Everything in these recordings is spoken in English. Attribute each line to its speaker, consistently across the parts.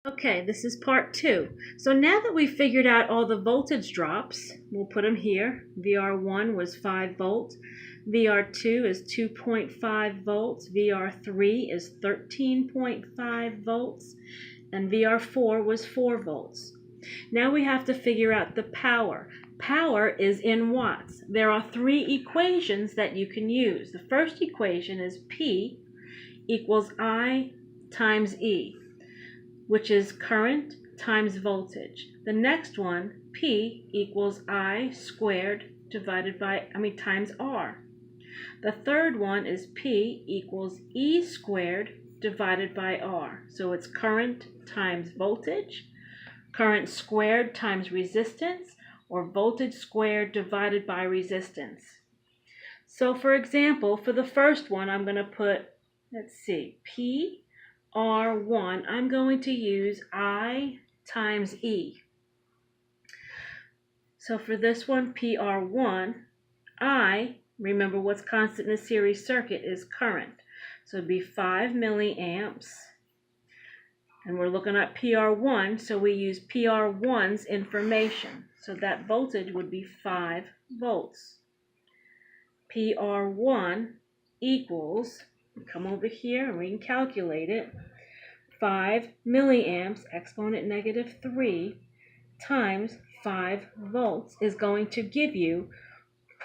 Speaker 1: Okay, this is part 2. So now that we've figured out all the voltage drops, we'll put them here. VR1 was 5 volts, VR2 is 2.5 volts, VR3 is 13.5 volts, and VR4 was 4 volts. Now we have to figure out the power. Power is in watts. There are 3 equations that you can use. The first equation is P equals I times E, which is current times voltage. The next one, P equals I squared times R. The third one is P equals E squared divided by R. So it's current times voltage, current squared times resistance, or voltage squared divided by resistance. So for example, for the first one, I'm going to put, P R1, I'm going to use I times E. So for this one, PR1, I, remember what's constant in a series circuit is current. So it'd be 5 milliamps. And we're looking at PR1, so we use PR1's information. So that voltage would be 5 volts. PR1 equals, come over here and we can calculate it, 5 milliamps exponent negative 3 times 5 volts is going to give you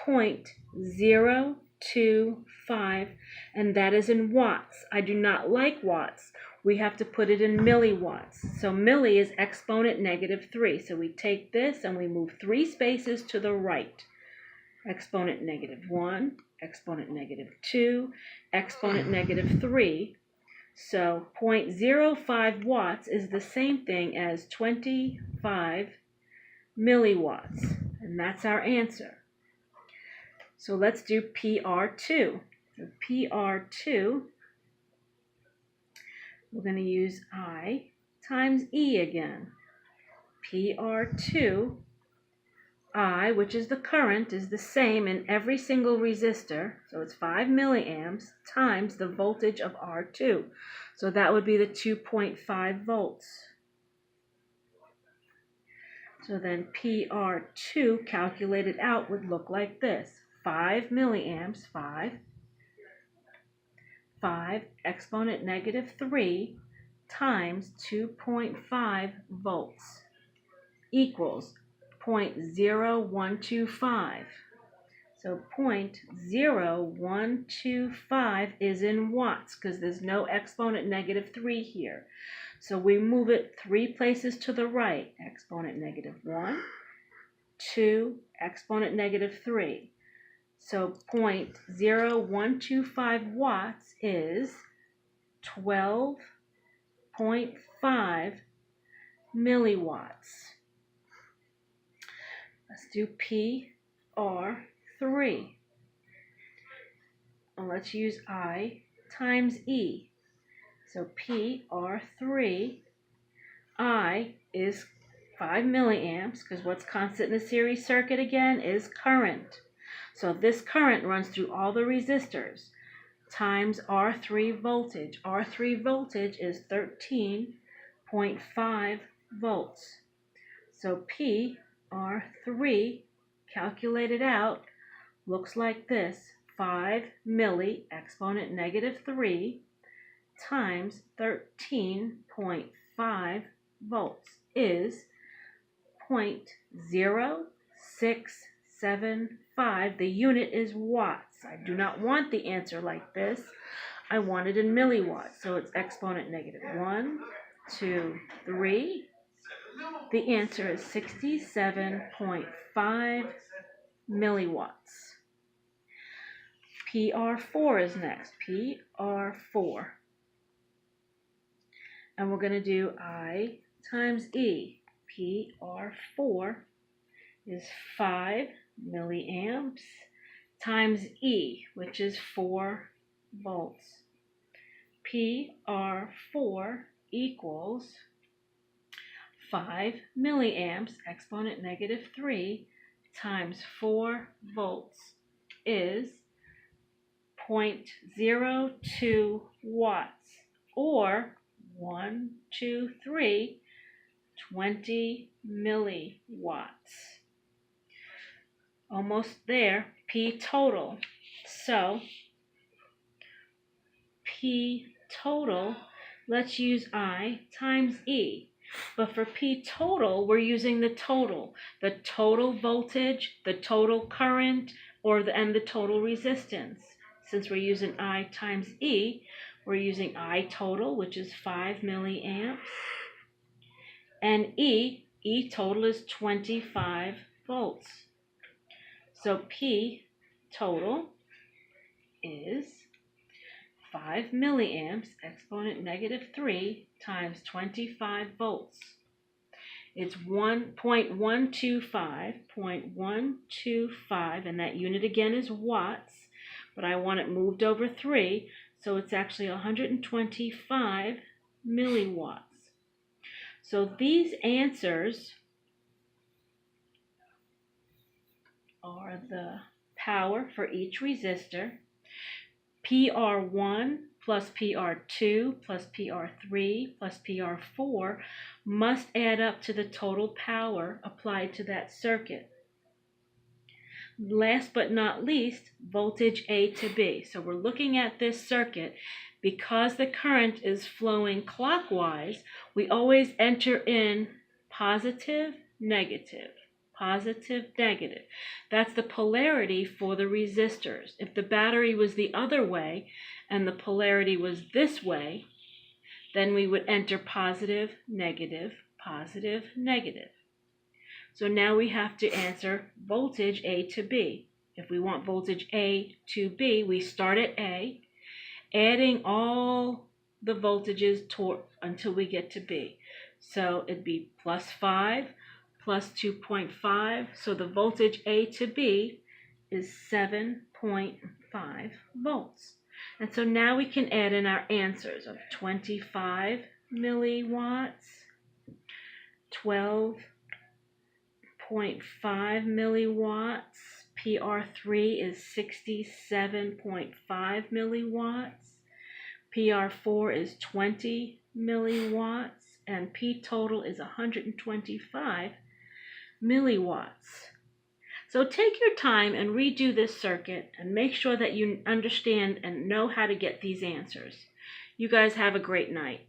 Speaker 1: 0.025, and that is in watts. I do not like watts. We have to put it in milliwatts. So milli is exponent negative 3. So we take this and we move 3 spaces to the right. Exponent negative 1, exponent negative 2, exponent negative 3. So 0.05 watts is the same thing as 25 milliwatts, and that's our answer. So let's do PR2. So PR2, we're going to use I times E again. PR2, I, which is the current, is the same in every single resistor. So it's 5 milliamps times the voltage of R2. So that would be the 2.5 volts. So then PR2 calculated out would look like this. 5 milliamps, 5 exponent negative 3 times 2.5 volts equals 0.0125. So 0.0125 is in watts because there's no exponent negative 3 here. So we move it 3 places to the right. Exponent negative 1, 2, exponent negative 3. So 0.0125 watts is 12.5 milliwatts. Let's do PR3. And let's use I times E. So PR3, I is 5 milliamps, because what's constant in the series circuit again is current. So this current runs through all the resistors, times R3 voltage. R3 voltage is 13.5 volts. So PR3 calculated out looks like this. 5 milli exponent negative 3 times 13.5 volts is 0.0675. The unit is watts. I do not want the answer like this. I want it in milliwatts. So it's exponent negative 1, 2, 3. The answer is 67.5 milliwatts. PR4 is next. PR4. And we're going to do I times E. PR4 is 5 milliamps times E, which is 4 volts. PR4 equals 5 milliamps exponent negative 3 times 4 volts is 0.02 watts, or 1, 2, 3, 20 milliwatts. Almost there. P total. So P total, let's use I times E. But for P total, we're using the total voltage, the total current, and the total resistance. Since we're using I times E, we're using I total, which is 5 milliamps, and E total is 25 volts. So P total is 5 milliamps, exponent -3, times 25 volts. It's 1.125, and that unit again is watts, but I want it moved over 3, so it's actually 125 milliwatts. So these answers are the power for each resistor. PR1 plus PR2 plus PR3 plus PR4 must add up to the total power applied to that circuit. Last but not least, voltage A to B. So we're looking at this circuit. Because the current is flowing clockwise, we always enter in positive, negative. Positive, negative. That's the polarity for the resistors. If the battery was the other way and the polarity was this way, then we would enter positive, negative, positive, negative. So now we have to answer voltage A to B. If we want voltage A to B, we start at A, adding all the voltages until we get to B. So it'd be plus 5, plus 2.5, so the voltage A to B is 7.5 volts. And so now we can add in our answers of 25 milliwatts, 12.5 milliwatts, PR3 is 67.5 milliwatts, PR4 is 20 milliwatts, and P total is 125 milliwatts. So take your time and redo this circuit and make sure that you understand and know how to get these answers. You guys have a great night.